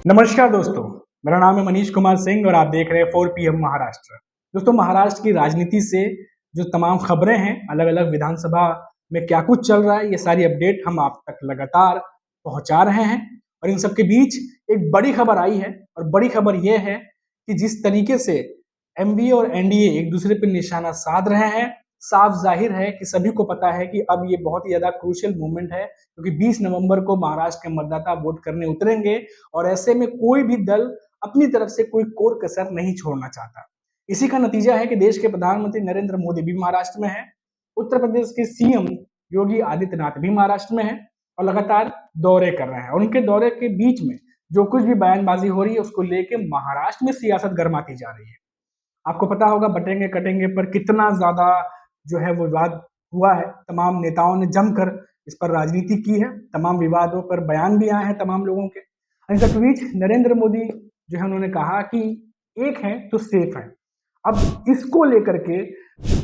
नमस्कार दोस्तों, मेरा नाम है मनीष कुमार सिंह और आप देख रहे हैं 4 PM महाराष्ट्र। दोस्तों, महाराष्ट्र की राजनीति से जो तमाम खबरें हैं, अलग-अलग विधानसभा में क्या कुछ चल रहा है, ये सारी अपडेट हम आप तक लगातार पहुंचा रहे हैं। और इन सब के बीच एक बड़ी खबर आई है और बड़ी खबर ये है कि जिस तरीके से एमवीए और एनडीए एक दूसरे पर निशाना साध रहे हैं, साफ जाहिर है कि सभी को पता है कि अब ये बहुत ही ज्यादा क्रूशियल मूवमेंट है, क्योंकि 20 नवंबर को महाराष्ट्र के मतदाता वोट करने उतरेंगे और ऐसे में कोई भी दल अपनी तरफ से कोई कोर कसर नहीं छोड़ना चाहता। इसी का नतीजा है कि देश के प्रधानमंत्री नरेंद्र मोदी भी महाराष्ट्र में है, उत्तर प्रदेश के सीएम योगी आदित्यनाथ भी महाराष्ट्र में है और लगातार दौरे कर रहे हैं। और उनके दौरे के बीच में जो कुछ भी बयानबाजी हो रही है, उसको लेके महाराष्ट्र में सियासत गर्माती जा रही है। आपको पता होगा बटेंगे कटेंगे पर कितना ज्यादा जो है वो विवाद हुआ है। तमाम नेताओं ने जमकर इस पर राजनीति की है, तमाम विवादों पर बयान भी आए हैं तमाम लोगों के। इन सब के बीच नरेंद्र मोदी जो है उन्होंने कहा कि एक है तो सेफ है। अब इसको लेकर के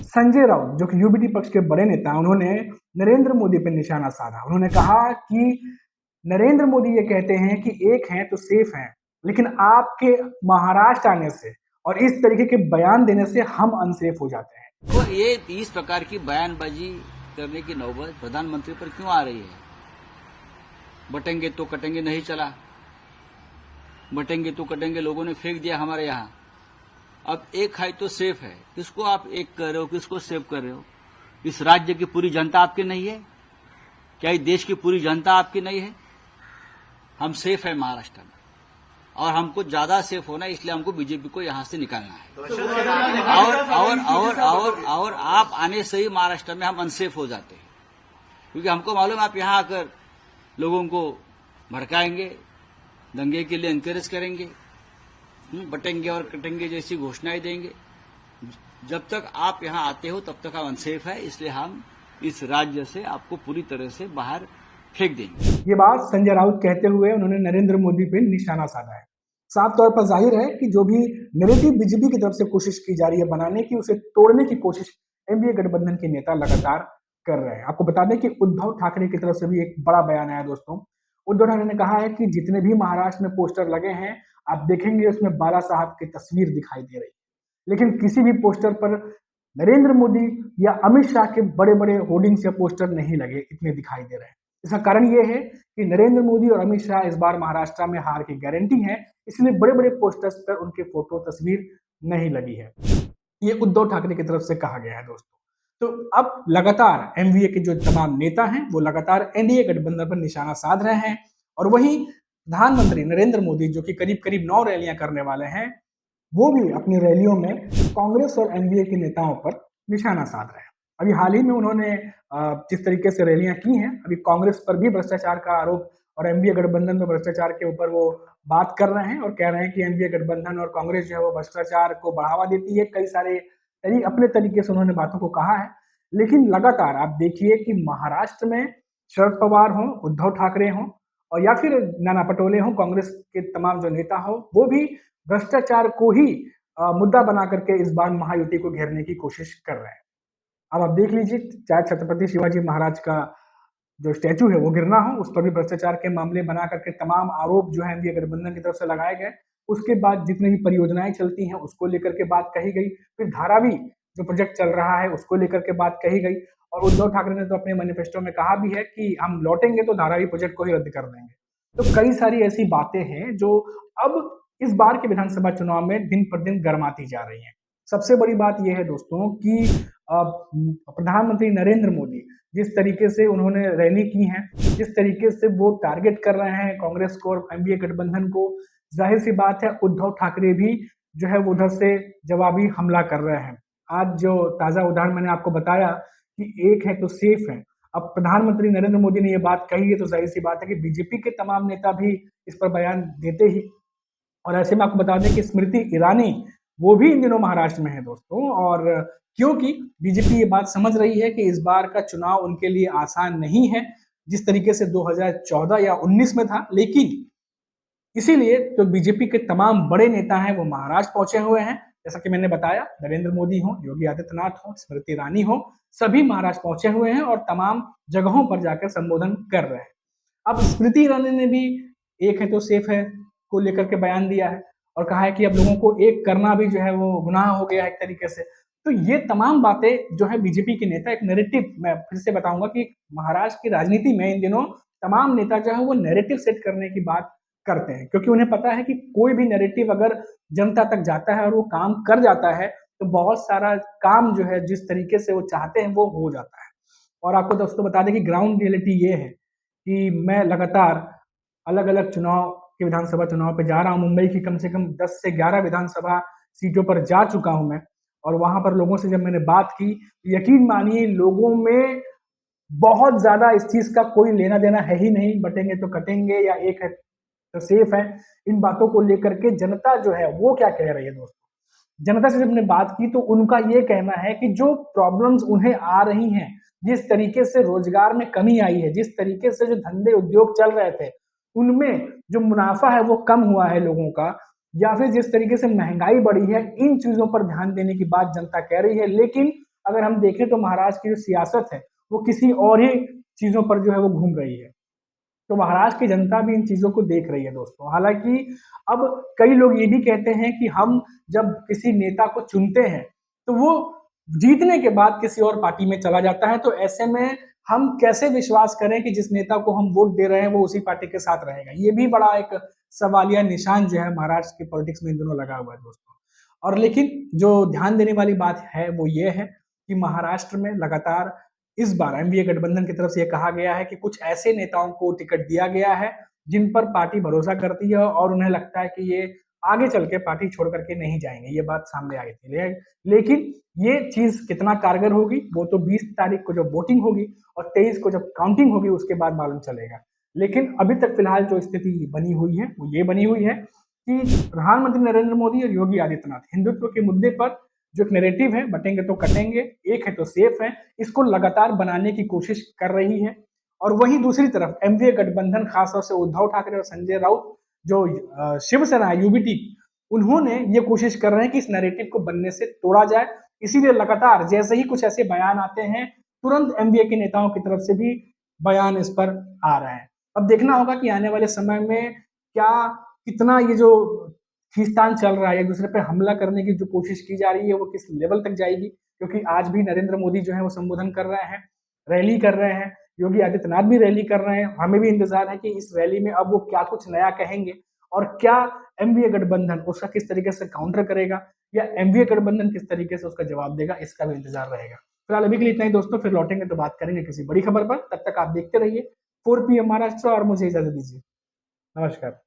संजय राउत जो कि यूबीटी पक्ष के बड़े नेता हैं, उन्होंने नरेंद्र मोदी पर निशाना साधा। उन्होंने कहा कि नरेंद्र मोदी ये कहते हैं कि एक है तो सेफ है, लेकिन आपके महाराष्ट्र आने से और इस तरीके के बयान देने से हम अनसेफ हो जाते हैं। तो ये इस प्रकार की बयानबाजी करने की नौबत प्रधानमंत्री पर क्यों आ रही है? बटेंगे तो कटेंगे नहीं चला, बटेंगे तो कटेंगे लोगों ने फेंक दिया हमारे यहाँ। अब एक है तो सेफ है, किसको आप एक कर रहे हो, किसको सेफ कर रहे हो? इस राज्य की पूरी जनता आपकी नहीं है क्या? इस देश की पूरी जनता आपकी नहीं है? हम सेफ है महाराष्ट्र में और हमको ज्यादा सेफ होना है, इसलिए हमको बीजेपी को यहां से निकालना है। और आप आने से ही महाराष्ट्र में हम अनसेफ हो जाते हैं, क्योंकि हमको मालूम है आप यहां आकर लोगों को भड़काएंगे, दंगे के लिए एनकरेज करेंगे, बटेंगे और कटेंगे जैसी घोषणाएं देंगे। जब तक आप यहां आते हो तब तक आप अनसेफ है, इसलिए हम इस राज्य से आपको पूरी तरह से बाहर फेंक देंगे। ये बात संजय राउत कहते हुए उन्होंने नरेंद्र मोदी पे निशाना साधा है। साफ तौर पर जाहिर है कि जो भी नैरेटिव बीजेपी की तरफ से कोशिश की जा रही है बनाने की, उसे तोड़ने की कोशिश एनडीए गठबंधन के नेता लगातार कर रहे हैं। आपको बता दें कि उद्धव ठाकरे की तरफ से भी एक बड़ा बयान आया दोस्तों। उद्धव ठाकरे ने कहा है कि जितने भी महाराष्ट्र में पोस्टर लगे हैं, आप देखेंगे उसमें बाला साहब की तस्वीर दिखाई दे रही है, लेकिन किसी भी पोस्टर पर नरेंद्र मोदी या अमित शाह के बड़े बड़े होर्डिंग्स या पोस्टर नहीं लगे, इतने दिखाई दे रहे हैं। इसका कारण यह है कि नरेंद्र मोदी और अमित शाह इस बार महाराष्ट्र में हार की गारंटी है, इसलिए बड़े बड़े पोस्टर्स पर उनके फोटो तस्वीर नहीं लगी है। ये उद्धव ठाकरे की तरफ से कहा गया है दोस्तों। तो अब लगातार एमवीए के जो तमाम नेता हैं वो लगातार एनडीए गठबंधन पर निशाना साध रहे हैं और वहीं प्रधानमंत्री नरेंद्र मोदी जो कि करीब करीब 9 रैलियां करने वाले हैं, वो भी अपनी रैलियों में कांग्रेस और एनडीए के नेताओं पर निशाना साध रहे हैं। अभी हाल ही में उन्होंने जिस तरीके से रैलियां की हैं, अभी कांग्रेस पर भी भ्रष्टाचार का आरोप और एनडीए गठबंधन में भ्रष्टाचार के ऊपर वो बात कर रहे हैं और कह रहे हैं कि एनडीए गठबंधन और कांग्रेस जो है वो भ्रष्टाचार को बढ़ावा देती है। कई सारे अपने तरीके से उन्होंने बातों को कहा है, लेकिन लगातार आप देखिए कि महाराष्ट्र में शरद पवार हों, उद्धव ठाकरे हों और या फिर नाना पटोले हों, कांग्रेस के तमाम जो नेता हो, वो भी भ्रष्टाचार को ही मुद्दा बना करके इस बार महायुति को घेरने की कोशिश कर रहे हैं। अब आप देख लीजिए, चाहे छत्रपति शिवाजी महाराज का जो स्टैचू है वो गिरना हो, उस पर भी भ्रष्टाचार के मामले बना करके तमाम आरोप जो है एनडीए गठबंधन की तरफ से लगाए गए। उसके बाद जितनी भी परियोजनाएं चलती हैं उसको लेकर के बात कही गई, फिर धारावी जो प्रोजेक्ट चल रहा है उसको लेकर के बात कही गई और उद्धव ठाकरे ने तो अपने मैनिफेस्टो में कहा भी है कि हम लौटेंगे तो धारावी प्रोजेक्ट को ही रद्द कर देंगे। तो कई सारी ऐसी बातें हैं जो अब इस बार के विधानसभा चुनाव में दिन पर दिन गर्माती जा रही हैं। सबसे बड़ी बात यह है दोस्तों कि प्रधानमंत्री नरेंद्र मोदी जिस तरीके से उन्होंने रैली की है, जिस तरीके से वो टारगेट कर रहे हैं कांग्रेस को और एनडीए गठबंधन को, जाहिर सी बात है उद्धव ठाकरे भी जो है वो उधर से जवाबी हमला कर रहे हैं। आज जो ताजा उदाहरण मैंने आपको बताया कि एक है तो सेफ है, अब प्रधानमंत्री नरेंद्र मोदी ने ये बात कही है तो जाहिर सी बात है कि बीजेपी के तमाम नेता भी इस पर बयान देते ही। और ऐसे में आपको बता दें कि स्मृति ईरानी वो भी इन दिनों महाराष्ट्र में है दोस्तों, और क्योंकि बीजेपी ये बात समझ रही है कि इस बार का चुनाव उनके लिए आसान नहीं है जिस तरीके से 2014 या 19 में था, लेकिन इसीलिए तो बीजेपी के तमाम बड़े नेता हैं वो महाराष्ट्र पहुंचे हुए हैं। जैसा कि मैंने बताया, नरेंद्र मोदी हो, योगी आदित्यनाथ हो, स्मृति ईरानी हो, सभी महाराष्ट्र पहुंचे हुए हैं और तमाम जगहों पर जाकर संबोधन कर रहे हैं। अब स्मृति ईरानी ने भी एक है तो सेफ है को लेकर के बयान दिया है और कहा है कि अब लोगों को एक करना भी जो है वो गुनाह हो गया है एक तरीके से। तो ये तमाम बातें जो है बीजेपी के नेता एक नैरेटिव, मैं फिर से बताऊंगा कि महाराष्ट्र की राजनीति में इन दिनों तमाम नेता जो है वो नैरेटिव सेट करने की बात करते हैं, क्योंकि उन्हें पता है कि कोई भी नैरेटिव अगर जनता तक जाता है और वो काम कर जाता है तो बहुत सारा काम जो है जिस तरीके से वो चाहते हैं वो हो जाता है। और आपको दोस्तों बता दें कि ग्राउंड रियलिटी ये है कि मैं लगातार अलग अलग चुनाव के विधानसभा चुनाव पे जा रहा हूँ। मुंबई की कम से कम 10 से 11 विधानसभा सीटों पर जा चुका हूं मैं, और वहां पर लोगों से जब मैंने बात की, यकीन मानिए लोगों में बहुत ज्यादा इस चीज का कोई लेना देना है ही नहीं, बटेंगे तो कटेंगे या एक है तो सेफ है, इन बातों को लेकर के जनता जो है वो क्या कह रही है दोस्तों। जनता से जब हमने बात की तो उनका ये कहना है कि जो प्रॉब्लम्स उन्हें आ रही हैं, जिस तरीके से रोजगार में कमी आई है, जिस तरीके से जो धंधे उद्योग चल रहे थे उनमें जो मुनाफा है वो कम हुआ है लोगों का, या फिर जिस तरीके से महंगाई बढ़ी है, इन चीजों पर ध्यान देने की बात जनता कह रही है। लेकिन अगर हम देखें तो महाराष्ट्र की जो सियासत है वो किसी और ही चीजों पर जो है वो घूम रही है। तो महाराष्ट्र की जनता भी इन चीजों को देख रही है दोस्तों। हालांकि अब कई लोग ये भी कहते हैं कि हम जब किसी नेता को चुनते हैं तो वो जीतने के बाद किसी और पार्टी में चला जाता है, तो ऐसे में हम कैसे विश्वास करें कि जिस नेता को हम वोट दे रहे हैं वो उसी पार्टी के साथ रहेगा। ये भी बड़ा एक सवालिया निशान जो है महाराष्ट्र की पॉलिटिक्स में इन दोनों लगा हुआ है दोस्तों। और लेकिन जो ध्यान देने वाली बात है वो ये है कि महाराष्ट्र में लगातार इस बार एनडीए गठबंधन की तरफ से यह कहा गया है कि कुछ ऐसे नेताओं को टिकट दिया गया है जिन पर पार्टी भरोसा करती है और उन्हें लगता है कि ये आगे चल के पार्टी छोड़ करके नहीं जाएंगे। ये बात सामने आई थी, लेकिन ये चीज कितना कारगर होगी वो तो 20 तारीख को जब वोटिंग होगी और 23 को जब काउंटिंग होगी उसके बाद मालूम चलेगा। लेकिन अभी तक फिलहाल जो स्थिति बनी हुई है वो ये बनी हुई है कि प्रधानमंत्री नरेंद्र मोदी और योगी आदित्यनाथ हिंदुत्व के मुद्दे पर जो एक नैरेटिव है, बटेंगे तो कटेंगे, एक है तो सेफ है, इसको लगातार बनाने की कोशिश कर रही है। और वहीं दूसरी तरफ एनडीए गठबंधन, खासतौर से उद्धव ठाकरे और संजय राउत जो शिवसेना यूबीटी, उन्होंने ये कोशिश कर रहे हैं कि इस नैरेटिव को बनने से तोड़ा जाए। इसीलिए लगातार जैसे ही कुछ ऐसे बयान आते हैं तुरंत एनडीए के नेताओं की तरफ से भी बयान इस पर आ रहे हैं। अब देखना होगा कि आने वाले समय में क्या कितना ये जो खींचतान चल रहा है, एक दूसरे पे हमला करने की जो कोशिश की जा रही है वो किस लेवल तक जाएगी, क्योंकि आज भी नरेंद्र मोदी जो है वो संबोधन कर रहे हैं, रैली कर रहे हैं, योगी आदित्यनाथ भी रैली कर रहे हैं। हमें भी इंतजार है कि इस रैली में अब वो क्या कुछ नया कहेंगे और क्या एनडीए गठबंधन उसका किस तरीके से काउंटर करेगा या एनडीए गठबंधन किस तरीके से उसका जवाब देगा, इसका भी इंतजार रहेगा। फिलहाल अभी के लिए इतना ही दोस्तों, फिर लौटेंगे तो बात करेंगे किसी बड़ी खबर पर। तब तक आप देखते रहिए 4 PM महाराष्ट्र और मुझे इजाजत दीजिए। नमस्कार।